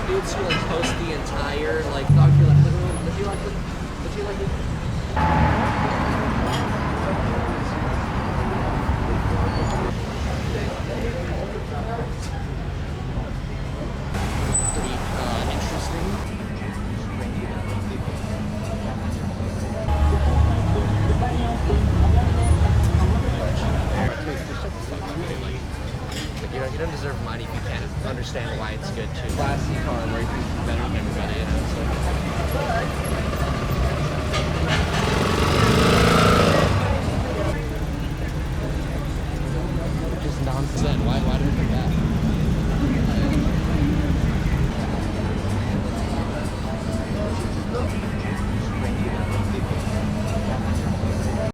Dudes who like post the entire like dog you like would you like it? Would you like it? Pretty interesting. You don't deserve money if you can't understand why it's good too. Classy car where you think it's better than everybody, you know. So. Just nonsense. Why